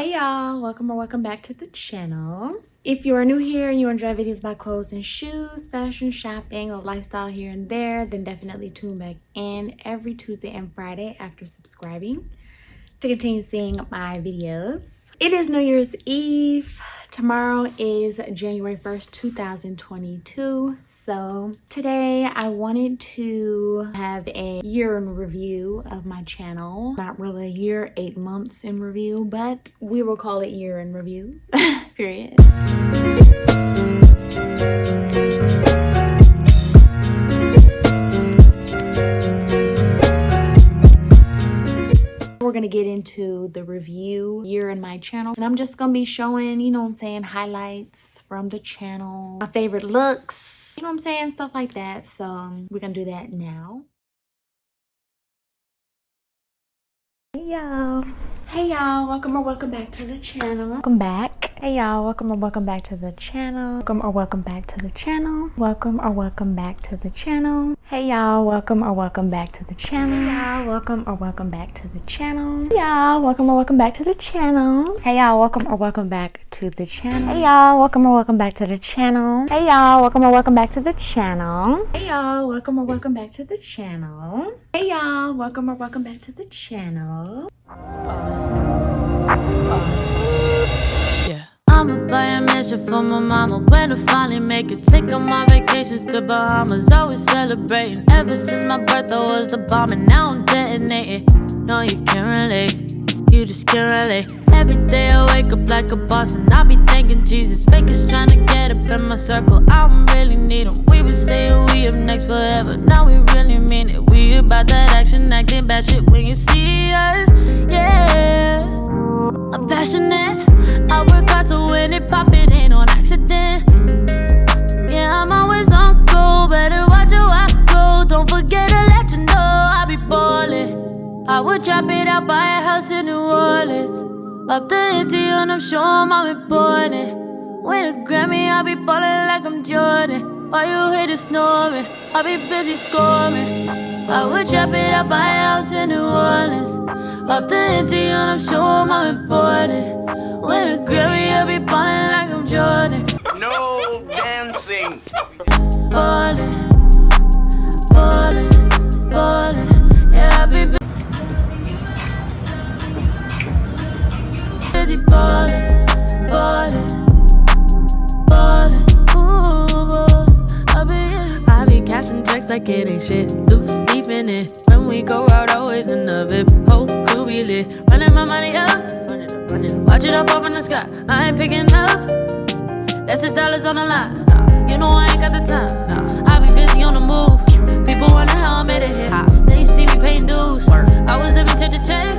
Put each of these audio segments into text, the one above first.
Hey y'all, welcome back to the channel. If you are new here and you enjoy videos about clothes and shoes, fashion, shopping, or lifestyle here and there, then definitely tune back in every Tuesday and Friday after subscribing to continue seeing my videos. It is New Year's Eve. Tomorrow is January 1st, 2022. So today I wanted to have a year in review of my channel. Not really a year, 8 months in review, but we will call it year in review, period. We're gonna get into the review year in my channel, and I'm just gonna be showing, you know what I'm saying, highlights from the channel, my favorite looks, you know what I'm saying, stuff like that. So we're gonna do that now. Hey y'all, welcome back to the channel. Welcome back. Hey y'all, welcome back to the channel. Welcome back to the channel. Welcome back to the channel. Hey y'all, welcome back to the channel. Y'all, welcome back to the channel. Y'all, welcome back to the channel. Hey y'all, welcome back to the channel. Hey y'all, welcome back to the channel. Hey y'all, welcome back to the channel. Hey y'all, welcome back to the channel. Hey y'all, welcome back to the channel. Yeah. I'ma buy a mansion for my mama when I finally make it. Take all my vacations to Bahamas, always celebrating. Ever since my birthday was the bomb, and now I'm detonating. No, you can't relate, you just can't relate. Every day I wake up like a boss, and I be thanking Jesus. Fakers trying to get up in my circle, I don't really need them. We been saying we up next forever, now we really mean it. We about that action, acting bad shit when you see us, yeah. I'm passionate, I work hard so when it pop, it ain't on accident. Yeah, I'm always on go, better watch how I go. Don't forget to let you know I be ballin'. I would drop it out, buy a house in New Orleans. Up the ante and I'm sure I'm important. Win a Grammy, I be ballin' like I'm Jordan. While you hear the snoring, I be busy scoring. I would drop it out, buy a house in New Orleans. Up the ante and I'm sure I'm important. Win a Grammy, I be ballin' like I'm Jordan. No dancing. Ballin', ballin', ballin'. Yeah, I be busy ballin', ballin', ballin'. Ooh, ballin'. I be cashing checks like it ain't shit. Loose leaf in it. When we go out, always in the VIP. Whole crew be lit. Running my money up. Watch it all fall from the sky. I ain't picking up. That's $6 on the line. You know I ain't got the time. I be busy on the move. People wonder how I made it here. They ain't see me paying dues. I was living check to check.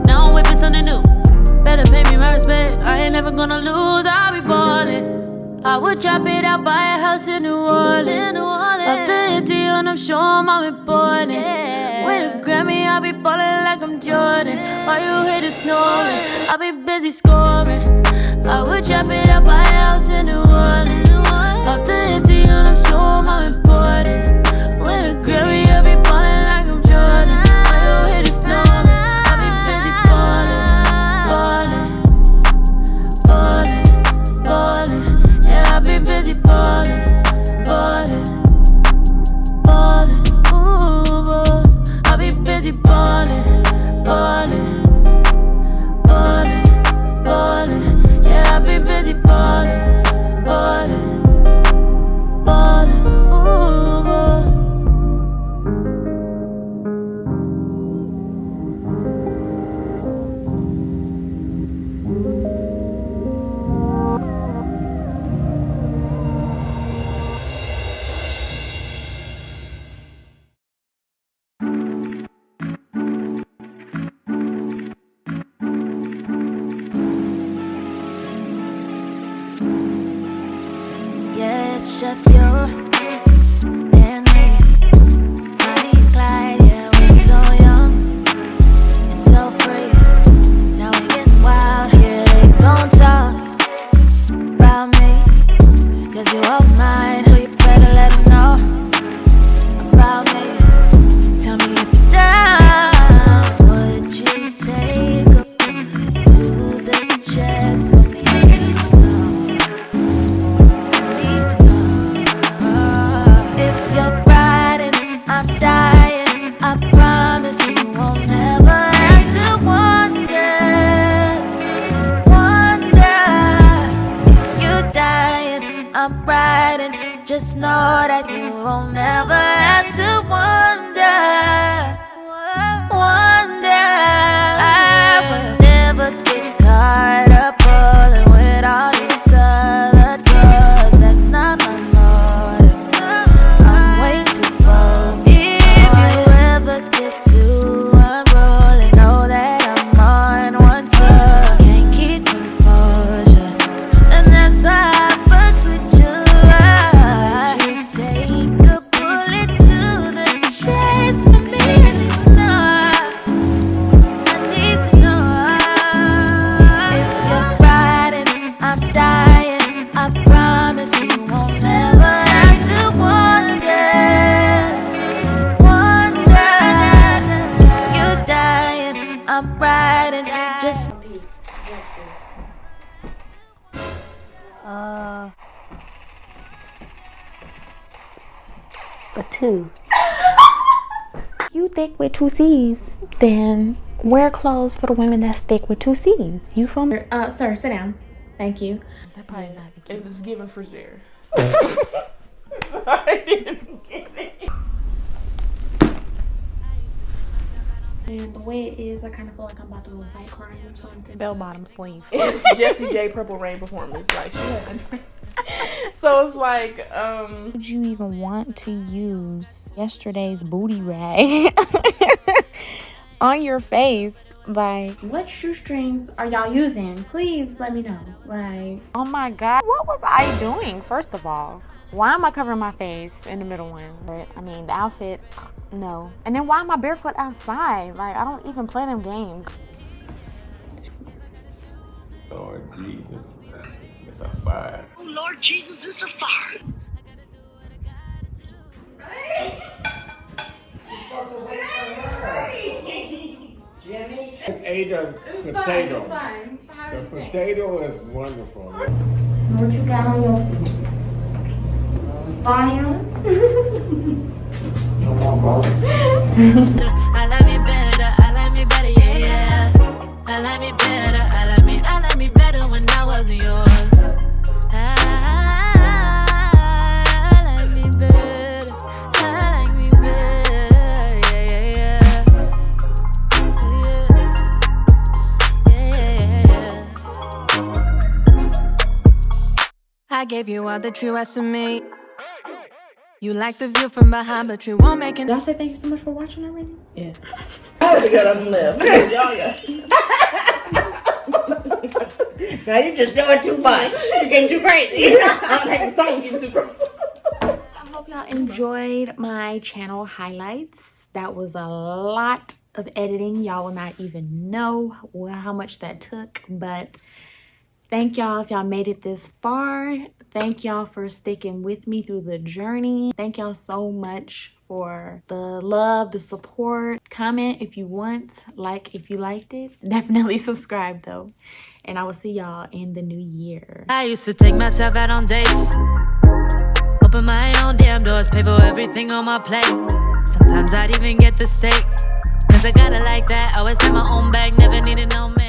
Now I'm whipping something new. Better pay me my respect. I ain't never gonna lose. I be ballin'. I would drop it out, buy a house in New Orleans. Up the ante and I'm sure I'm important. Win a Grammy, I be ballin' like I'm Jordan. While you hear the snoring, I be busy scoring. I would drop it out, buy a house in New Orleans. Up the ante and I'm sure I'm important. Win a Grammy, I be ballin' like I'm Jordan. While you hear the snoring, I be busy ballin', ballin', ballin', ballin'. Yeah, I be busy ballin', ballin', ballin'. Ooh, ballin'. I be busy ballin', ballin', ballin', ballin'. Yeah, I be busy ballin', ballin', ballin'. Ooh, ballin'. Yeah, it's just you and me. Bonnie and Clyde, yeah, we're so young and so free. Now we getting wild, yeah, they gon' talk about me. Cause you all mine, so you better let them know about me. Tell me if you're down, would you take a to the just know that you won't never have to wonder. I will never get caught up falling with all these other girls. That's not my motive. I'm way too bold. If you ever get too unrolling, know that I'm on one tour. Can't keep composure, and that's why I fucks with you. Would you take a bullet to the chest for me? I need to know. If you're riding, I'm dying. I promise you won't never have to wonder. You're dying, I'm riding. Just for two. You thick with two C's, then wear clothes for the women that's thick with two C's. You feel me? Sir, sit down. Thank you. That probably not the case. It was given for there. So I didn't get it. And the way it is, I kind of feel like I'm about to go fight crime or something. Bell bottom sleeve. It's Jessie J Purple Rain performance. Like, she had so it's like, Would you even want to use yesterday's booty rag on your face? Like, what shoestrings are y'all using? Please let me know. Like, oh my God, what was I doing? First of all, why am I covering my face in the middle one? But I mean, the outfit, no. And then why am I barefoot outside? Like, I don't even play them games. Lord Jesus, it's a fire. Oh, Lord Jesus, it's a fire. Jimmy. Ate a potato. The potato is wonderful. what you got on your fire? I like me better, yeah, yeah. I like me better, I like me better when I wasn't yours. I like me better, yeah, yeah. I gave you all that you asked of me. You like the view from behind, but you won't make it. Y'all say thank you so much for watching already? yes. I had to get up and left. Y'all got. Now you just doing too much. You're getting too crazy. I'm taking song getting too crazy. I hope y'all enjoyed my channel highlights. That was a lot of editing. Y'all will not even know how much that took, but thank y'all if y'all made it this far. Thank y'all for sticking with me through the journey. Thank y'all so much for the love, the support. Comment if you want, like if you liked it. Definitely subscribe though. And I will see y'all in the new year. I used to take myself out on dates, open my own damn doors, pay for everything on my plate. Sometimes I'd even get the steak, cause I got it like that. Always had my own bag, never needed no man.